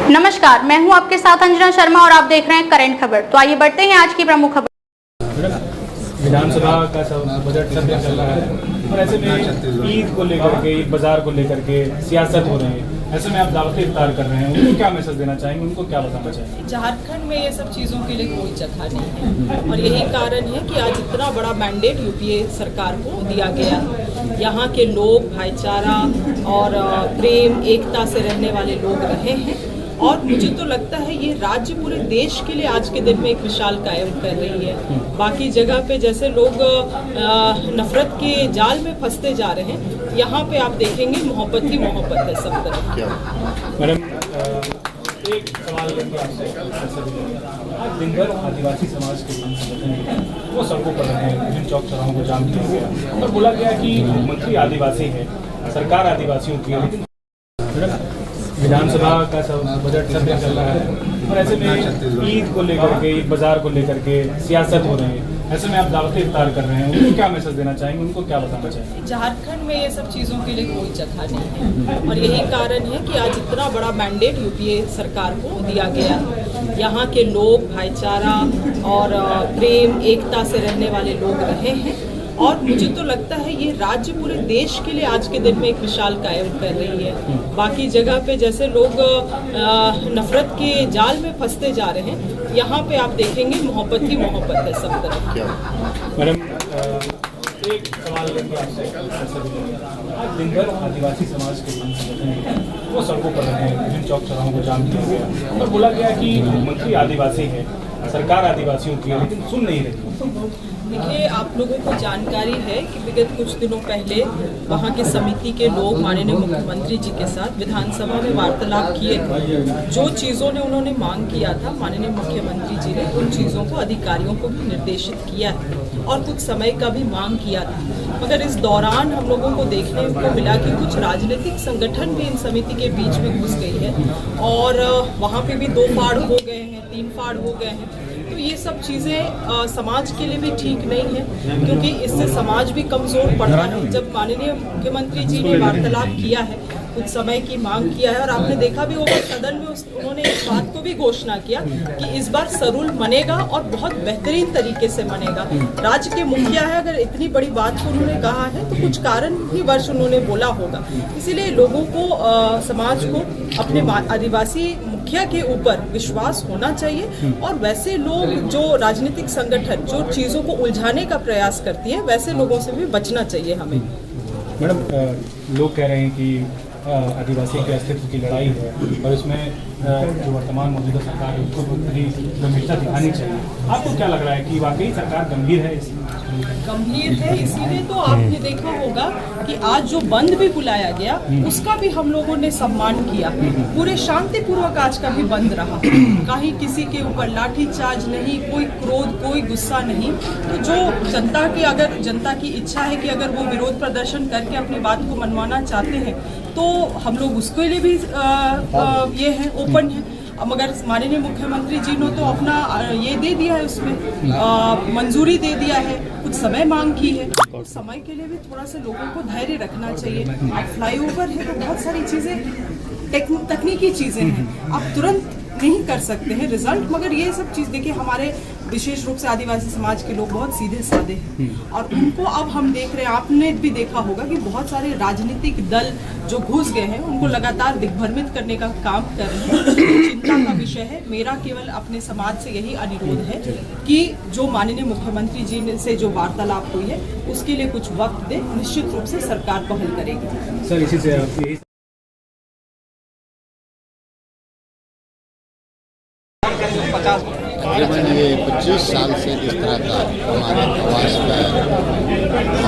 नमस्कार, मैं हूं आपके साथ अंजना शर्मा और आप देख रहे हैं करंट खबर। तो आइए बढ़ते हैं आज की प्रमुख खबर। विधानसभा का बजट सत्र चल रहा है और ऐसे में ईद को लेकर के, ईद बाजार को लेकर के सियासत हो रही है। ऐसे में आप दावत इफ्तार कर रहे हैं, उनको क्या मैसेज देना चाहेंगे, उनको क्या बताना चाहेंगे? झारखंड में ये सब चीज़ों के लिए कोई जगह नहीं है और यही कारण है कि आज इतना बड़ा मैंडेट यूपीए सरकार को दिया गया है। यहाँ के लोग भाईचारा और प्रेम एकता से रहने वाले लोग रहे हैं और मुझे तो लगता है ये राज्य पूरे देश के लिए आज के दिन में एक मिसाल कायम कर रही है। बाकी जगह पे जैसे लोग नफरत के जाल में फंसते जा रहे हैं, यहाँ पे आप देखेंगे मोहब्बत ही मोहब्बत है सब तरफ। मैडम, एक सवाल लेंगे आपसे। आज दिन भर आदिवासी समाज के संगठन वो सड़कों पर रहे हैं, जिन चौक चौराहों को जाम किया गया और बोला गया कि मुख्यमंत्री आदिवासी है, सरकार आदिवासियों की है। लेकिन विधानसभा का बजट सत्र चल रहा है और ऐसे में ईद को लेकर के, ईद बाजार को लेकर के सियासत हो रही है। ऐसे में आप दावत इफ्तार कर रहे हैं, उनको क्या मैसेज देना चाहेंगे, उनको क्या बताना चाहेंगे? झारखंड में ये सब चीज़ों के लिए कोई जगह नहीं है और यही कारण है कि आज इतना बड़ा मैंडेट यूपीए सरकार को दिया गया है। यहाँ के लोग भाईचारा और प्रेम एकता से रहने वाले लोग रहे हैं और मुझे तो लगता है ये राज्य पूरे देश के लिए आज के दिन में एक मिसाल कायम कर रही है। बाकी जगह पे जैसे लोग नफरत के जाल में फंसते जा रहे हैं, यहाँ पे आप देखेंगे मोहब्बत ही मोहब्बत है सब तरफ। मैडम, एक सवाल लेंगे आपसे। आज दिन भर आदिवासी समाज के संगठन वो सड़कों पर रहे हैं, जिन चौक चौराहों को जाम किया गया और बोला गया कि मुख्यमंत्री आदिवासी है, सरकार आदिवासियों की है, लेकिन सुन नहीं रही। देखिए, आप लोगों को जानकारी है कि विगत कुछ दिनों पहले वहाँ के समिति के लोग माननीय मुख्यमंत्री जी के साथ विधानसभा में वार्तालाप किए थे। जो चीज़ों ने उन्होंने मांग किया था, माननीय मुख्यमंत्री जी ने उन चीज़ों को अधिकारियों को भी निर्देशित किया है और कुछ समय का भी मांग किया था। मगर इस दौरान हम लोगों को देखने को मिला कि कुछ राजनीतिक संगठन भी इन समिति के बीच में घुस गई है और वहाँ पे भी 2 फाड़ हो गए हैं, 3 फाड़ हो गए हैं। तो ये सब चीज़ें समाज के लिए भी ठीक नहीं है, क्योंकि इससे समाज भी कमज़ोर पड़ रहा है। जब माननीय मुख्यमंत्री जी ने वार्तालाप किया है, कुछ समय की मांग किया है और आपने देखा भी होगा सदन में उन्होंने इस बात को भी घोषणा किया कि इस बार सरूल मनेगा और बहुत बेहतरीन तरीके से मनेगा। राज्य के मुखिया है, अगर इतनी बड़ी बात को उन्होंने कहा है तो कुछ कारण ही वर्ष उन्होंने बोला होगा। इसीलिए लोगों को, समाज को अपने आदिवासी मुखिया के ऊपर विश्वास होना चाहिए और वैसे लोग जो राजनीतिक संगठन जो चीज़ों को उलझाने का प्रयास करती है, वैसे लोगों से भी बचना चाहिए हमें। मैडम, लोग कह रहे हैं कि आदिवासी के अस्तित्व की लड़ाई है और इसमें जो वर्तमान मौजूदा सरकार है उसको पूरी गंभीरता दिखानी चाहिए। आपको क्या लग रहा है कि वाकई सरकार गंभीर है? गंभीर है, इसीलिए तो आपने देखा होगा कि आज जो बंद भी बुलाया गया उसका भी हम लोगों ने सम्मान किया। पूरे शांतिपूर्वक आज का भी बंद रहा, कहीं किसी के ऊपर लाठीचार्ज नहीं, कोई क्रोध, कोई गुस्सा नहीं। तो जो जनता की इच्छा है कि अगर वो विरोध प्रदर्शन करके अपनी बात को मनवाना चाहते हैं तो हम लोग उसके लिए भी ये है, ओपन है। मगर माननीय मुख्यमंत्री जी ने तो अपना ये दे दिया है, उसमें मंजूरी दे दिया है, कुछ समय मांग की है। समय के लिए भी थोड़ा सा लोगों को धैर्य रखना चाहिए। अब फ्लाईओवर है तो बहुत सारी चीज़ें तकनीकी चीज़ें हैं, आप तुरंत नहीं कर सकते हैं रिजल्ट। मगर ये सब चीज़ देखिए, हमारे विशेष रूप से आदिवासी समाज के लोग बहुत सीधे साधे हैं और उनको अब हम देख रहे हैं, आपने भी देखा होगा कि बहुत सारे राजनीतिक दल जो घुस गए हैं उनको लगातार दिग्भ्रमित करने का काम कर रहे हैं। चिंता का विषय है। मेरा केवल अपने समाज से यही अनुरोध है कि जो माननीय मुख्यमंत्री जी से जो वार्तालाप हुई है उसके लिए कुछ वक्त दे, निश्चित रूप से सरकार पहल करेगी। सर, इसी से तकरीबन ये 25 साल से इस तरह का हमारे प्रवास का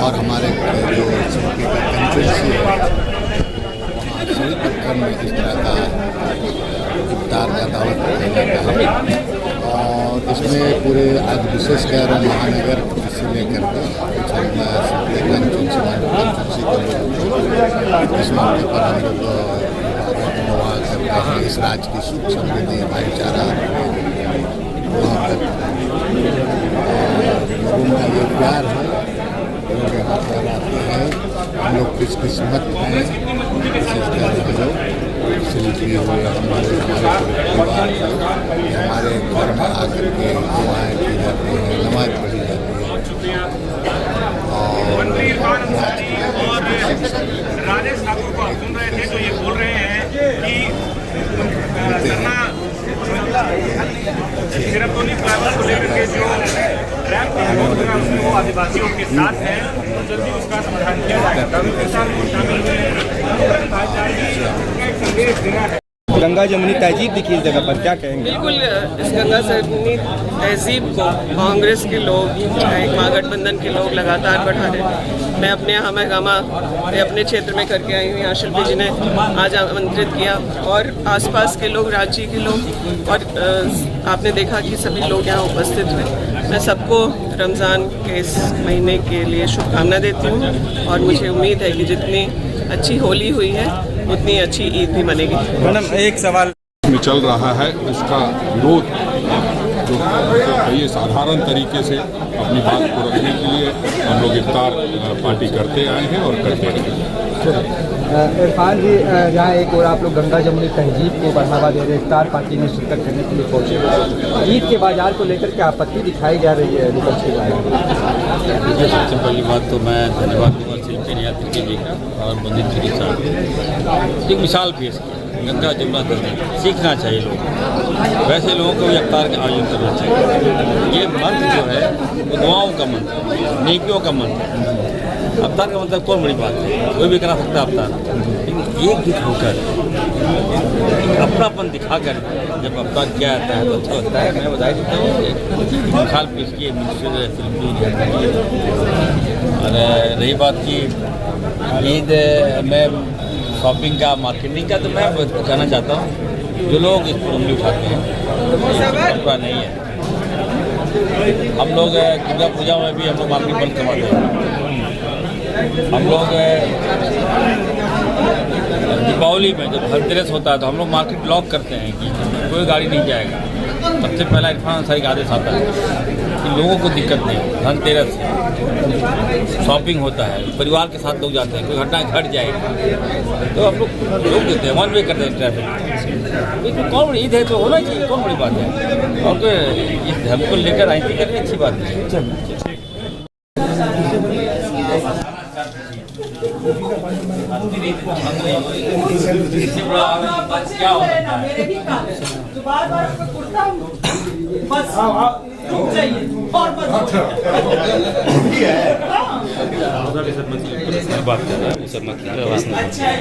और हमारे जो समिति का कंट्रेंसी है वहाँ सभी पत्थर में इस तरह का इफ्तार का दावत देने का और इसमें पूरे आज विशेषकर महानगर से लेकर के इस मौके पर हम लोग इस राज्य की सुख समृद्धि भाईचारा वहाँ पर लोगों का ये प्यार है, लोग यहाँ पर आते हैं। हम लोग खुशकिस्मत हैं, विशेषकर हम लोग शिल्पी हुए, हमारे परिवार हमारे घर में आकर के दुआएं की जाती हैं, नमाज पढ़ी जाती है। और राजेश ठाकुर को आप सुन रहे थे तो ये बोल रहे हैं कि सिर्फ फ्लाईओवर को लेकर के जो रैंप वो आदिवासियों के साथ है तो जल्दी उसका समाधान किया जाएगा। उनके साथ वो शामिल हुए गंगा जमुनी तहजीब दिखी इस जगह पर, क्या कहेंगे? बिल्कुल, इस गंगा जमुनी तहजीब को कांग्रेस के लोग, चाहे महागठबंधन के लोग लगातार बढ़ा रहे हैं। मैं अपने यहाँ महगामा अपने क्षेत्र में करके आई हूँ। यहाँ शिल्पी जी ने आज आमंत्रित किया और आसपास के लोग, राज्य के लोग, और आपने देखा कि सभी लोग यहाँ उपस्थित हुए। मैं सबको रमज़ान के इस महीने के लिए शुभकामना देती हूँ और मुझे उम्मीद है कि जितनी अच्छी होली हुई है उतनी अच्छी ईद भी बनेगी। मैडम, एक सवाल में चल रहा है, इसका विरोध जो ये साधारण तरीके से अपनी बात को रखने के लिए हम लोग इफ्तार पार्टी करते आए हैं और करते रहेंगे। इरफान जी, जहाँ एक और आप लोग गंगा जमुनी तहजीब को बढ़ावा दे रहे, इफ्तार पार्टी में शिरकत करने के लिए पहुँचे। ईद के बाजार को लेकर के आपत्ति दिखाई जा रही है विपक्ष की राय। सबसे पहली बात तो मैं धन्यवाद दूंगा शिल्पी यात्री जी का और मंदिर जी के साथ एक मिसाल पेश की। गंगा जमुना तहजीब सीखना चाहिए लोग, वैसे लोगों को भी अफ्तार का आयोजन करना चाहिए। ये मंत्र जो है वो दुआओं का मंत्र, नेकियों का मंत्र। अफ्तार का मतलब कौन बड़ी बात है, कोई भी करा सकता है अफ्तार, लेकिन एकजुट होकर अपनापन दिखाकर जब अफ्तार किया जाता है तो अच्छा होता है। मैं बधाई देता हूँ, एक मिसाल पेश की मिनिस्टर शिल्पी। और रही बात की ईद में शॉपिंग का, मार्केटिंग का, तो मैं कहना चाहता हूँ जो लोग इस पर उंगली उठाते हैं पूरा नहीं है। हम लोग दुर्गा पूजा में भी हम लोग मार्केट बंद करवाते हैं। हम लोग दीपावली में जब धनतेरस होता है तो हम लोग मार्केट ब्लॉक करते हैं कि कोई गाड़ी नहीं जाएगा। सबसे पहला इरफान अंसारी का आदेश आता है कि लोगों को दिक्कत नहीं हो। धनतेरस शॉपिंग होता है, परिवार के साथ लोग जाते हैं, कोई घटना घट जाएगी तो हम लोग रोक देते हैं, वन वे करते हैं ट्रैफिक। इसमें कौन बड़ी ईद है तो होना चाहिए, कौन बड़ी बात है। और तो इस धर्म को लेकर राजनीति करनी अच्छी बात है। क्या बात कर रहा है